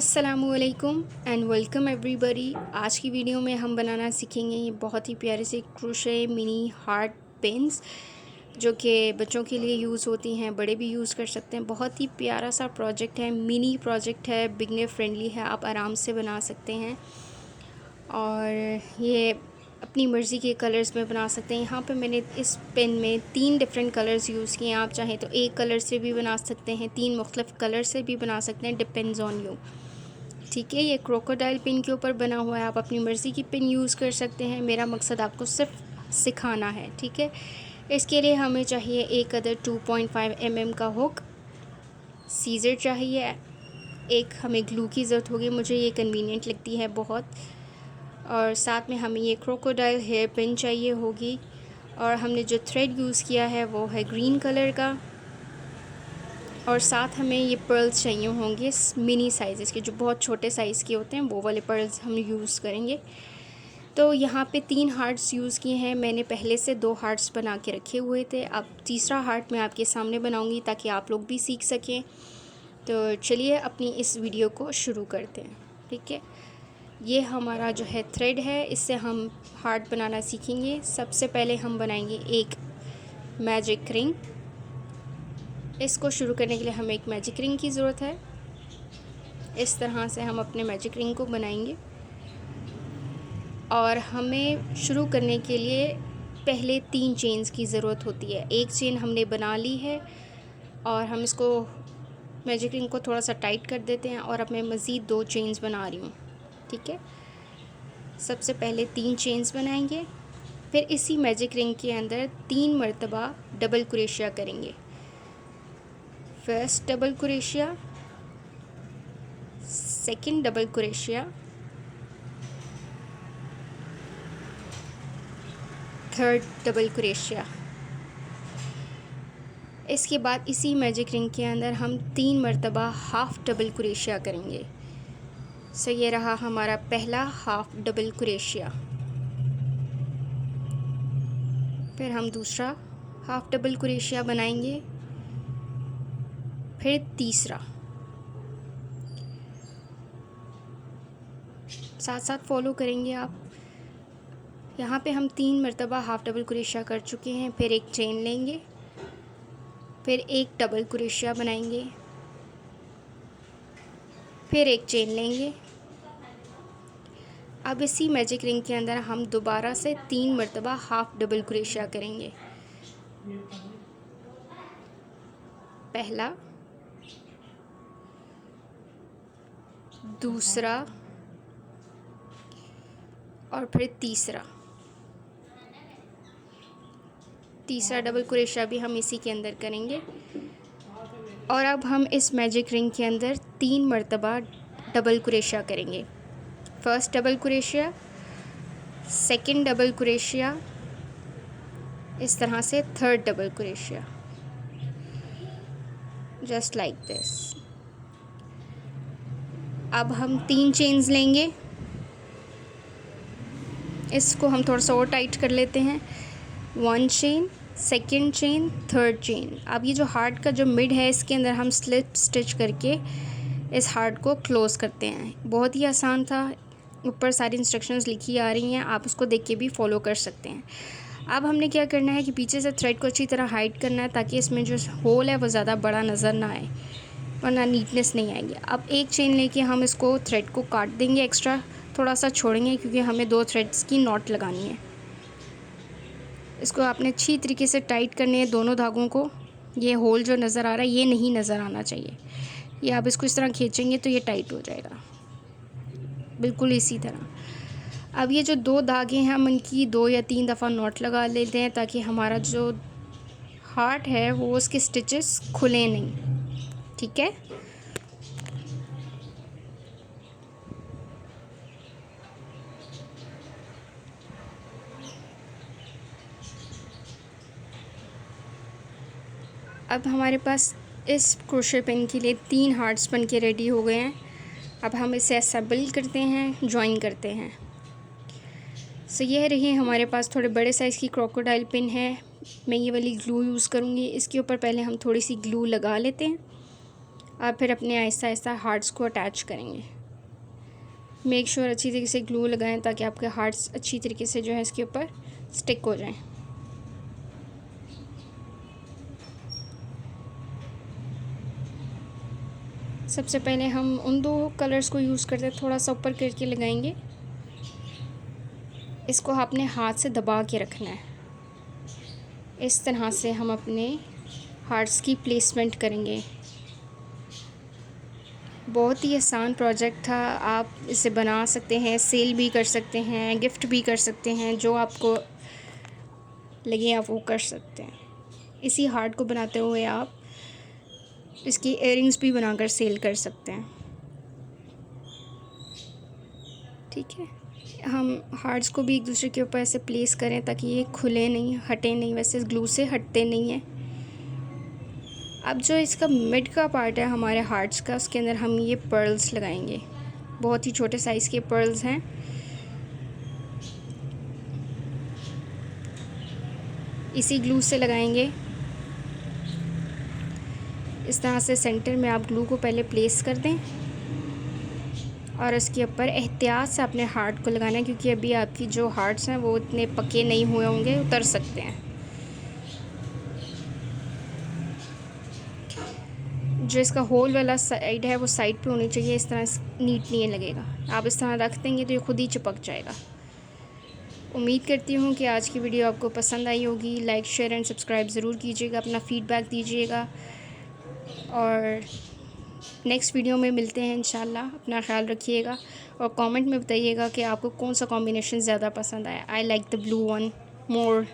अस्सलामुअलैकुम and welcome everybody. आज की वीडियो में हम बनाना सीखेंगे ये बहुत ही प्यारे से क्रोशे मिनी हार्ट पिन्स जो कि बच्चों के लिए यूज़ होती हैं, बड़े भी यूज़ कर सकते हैं। बहुत ही प्यारा सा प्रोजेक्ट है, मिनी प्रोजेक्ट है, बिगनर फ्रेंडली है, आप आराम से बना सकते हैं और ये अपनी मर्ज़ी के कलर्स में बना सकते हैं। यहाँ पे मैंने इस पेन में 3 डिफरेंट कलर्स यूज़ किए हैं। आप चाहें तो एक कलर से भी बना सकते हैं, 3 मुख्तलिफ कलर से भी बना सकते हैं, डिपेंड्स ऑन यू। ठीक है, ये क्रोकोडाइल पिन के ऊपर बना हुआ है, आप अपनी मर्ज़ी की पिन यूज़ कर सकते हैं। मेरा मकसद आपको सिर्फ सिखाना है, ठीक है। इसके लिए हमें चाहिए एक अदर 2.5 mm का हुक, सीज़र चाहिए, एक हमें ग्लू की ज़रूरत होगी, मुझे ये कन्वीनियंट लगती है बहुत, और साथ में हमें ये क्रोकोडाइल हेयर पिन चाहिए होगी। और हमने जो थ्रेड यूज़ किया है वो है ग्रीन कलर का, और साथ हमें ये पर्ल्स चाहिए होंगे मिनी साइज़ के, जो बहुत छोटे साइज़ के होते हैं वो वाले पर्ल्स हम यूज़ करेंगे। तो यहाँ पे 3 हार्ट्स यूज़ किए हैं, मैंने पहले से 2 हार्ट्स बना के रखे हुए थे। अब तीसरा हार्ट मैं आपके सामने बनाऊँगी ताकि आप लोग भी सीख सकें। तो चलिए अपनी इस वीडियो को शुरू करते हैं, ठीक है। ये हमारा जो है थ्रेड है, इससे हम हार्ट बनाना सीखेंगे। सबसे पहले हम बनाएंगे एक मैजिक रिंग। इसको शुरू करने के लिए हमें एक मैजिक रिंग की ज़रूरत है। इस तरह से हम अपने मैजिक रिंग को बनाएंगे और हमें शुरू करने के लिए पहले 3 चेन्स की ज़रूरत होती है। एक चेन हमने बना ली है और हम इसको मैजिक रिंग को थोड़ा सा टाइट कर देते हैं और अब मैं मज़ीद 2 चेन्स बना रही हूँ, ठीक है। सबसे पहले 3 चेन्स बनाएंगे, फिर इसी मैजिक रिंग के अंदर 3 मरतबा डबल क्रोशिया करेंगे। First double crochet, second double crochet, third double crochet. इसके बाद इसी मैजिक रिंग के अंदर हम 3 मरतबा हाफ़ डबल क्रोशिया करेंगे। सो ये रहा हमारा पहला हाफ़ डबल क्रोशिया। फिर हम दूसरा हाफ़ डबल क्रोशिया बनाएंगे, फिर तीसरा। साथ साथ फॉलो करेंगे आप। यहाँ पे हम 3 मरतबा हाफ़ डबल क्रोशिया कर चुके हैं। फिर एक चेन लेंगे, फिर एक डबल क्रोशिया बनाएंगे, फिर एक चेन लेंगे। अब इसी मैजिक रिंग के अंदर हम दोबारा से 3 मरतबा हाफ़ डबल क्रोशिया करेंगे। पहला, दूसरा और फिर तीसरा। तीसरा डबल क्रोशिया भी हम इसी के अंदर करेंगे। और अब हम इस मैजिक रिंग के अंदर 3 मरतबा डबल क्रोशिया करेंगे। First double crochet, second double crochet, इस तरह से third double crochet, just like this. अब हम 3 चेन्स लेंगे, इसको हम थोड़ा सा और टाइट कर लेते हैं। 1 chain, second chain, third chain. अब ये जो हार्ट का जो मिड है इसके अंदर हम स्लिप स्टिच करके इस हार्ट को क्लोज़ करते हैं। बहुत ही आसान था, ऊपर सारी इंस्ट्रक्शंस लिखी आ रही हैं, आप उसको देख के भी फॉलो कर सकते हैं। अब हमने क्या करना है कि पीछे से थ्रेड को अच्छी तरह हाइड करना है ताकि इसमें जो होल है वो ज़्यादा बड़ा नज़र ना आए, वरना नीटनेस नहीं आएगी। अब एक चेन लेके हम इसको थ्रेड को काट देंगे, एक्स्ट्रा थोड़ा सा छोड़ेंगे क्योंकि हमें 2 थ्रेड्स की नॉट लगानी है। इसको आपने अच्छी तरीके से टाइट करने हैं दोनों धागों को। ये होल जो नज़र आ रहा है ये नहीं नज़र आना चाहिए। ये आप इसको इस तरह खींचेंगे तो ये टाइट हो जाएगा, बिल्कुल इसी तरह। अब ये जो 2 धागे हैं हम इनकी 2 या 3 दफ़ा नॉट लगा लेते हैं ताकि हमारा जो हार्ट है वो उसके स्टिचेस खुले नहीं, ठीक है। अब हमारे पास इस क्रोशे पिन के लिए 3 हार्ट्स बन के रेडी हो गए हैं। अब हम इसे असेंबल करते हैं, जॉइन करते हैं। सो यह रही हमारे पास थोड़े बड़े साइज़ की क्रोकोडाइल पिन है। मैं ये वाली ग्लू यूज़ करूँगी। इसके ऊपर पहले हम थोड़ी सी ग्लू लगा लेते हैं और फिर अपने आहिस्ता आहिस्ता हार्ट्स को अटैच करेंगे। मेक श्योर अच्छी तरीके से ग्लू लगाएं ताकि आपके हार्ट्स अच्छी तरीके से जो है इसके ऊपर स्टिक हो जाएं। सबसे पहले हम उन 2 कलर्स को यूज़ करते हैं, थोड़ा सा ऊपर करके लगाएंगे। इसको आपने हाथ से दबा के रखना है। इस तरह से हम अपने हार्ट्स की प्लेसमेंट करेंगे। बहुत ही आसान प्रोजेक्ट था, आप इसे बना सकते हैं, सेल भी कर सकते हैं, गिफ्ट भी कर सकते हैं, जो आपको लगे आप वो कर सकते हैं। इसी हार्ट को बनाते हुए आप इसकी इयररिंग्स भी बनाकर सेल कर सकते हैं। ठीक है, हम हार्ट्स को भी एक दूसरे के ऊपर ऐसे प्लेस करें ताकि ये खुले नहीं, हटे नहीं, वैसे ग्लू से हटते नहीं हैं। अब जो इसका मिड का पार्ट है हमारे हार्ट्स का, उसके अंदर हम ये पर्ल्स लगाएंगे। बहुत ही छोटे साइज़ के पर्ल्स हैं। इसी ग्लू से लगाएंगे। इस तरह से सेंटर में आप ग्लू को पहले प्लेस कर दें और उसके ऊपर एहतियात से अपने हार्ट को लगाना है, क्योंकि अभी आपकी जो हार्ट्स हैं वो इतने पक्के नहीं हुए होंगे, उतर सकते हैं। जो इसका होल वाला साइड है वो साइड पे होनी चाहिए, इस तरह नीट नहीं लगेगा। आप इस तरह रख देंगे तो ये खुद ही चिपक जाएगा। उम्मीद करती हूँ कि आज की वीडियो आपको पसंद आई होगी। लाइक, शेयर एंड सब्सक्राइब ज़रूर कीजिएगा, अपना फ़ीडबैक दीजिएगा और नेक्स्ट वीडियो में मिलते हैं इंशाल्लाह। अपना ख्याल रखिएगा और कमेंट में बताइएगा कि आपको कौन सा कॉम्बिनेशन ज़्यादा पसंद आया। I like the blue one more.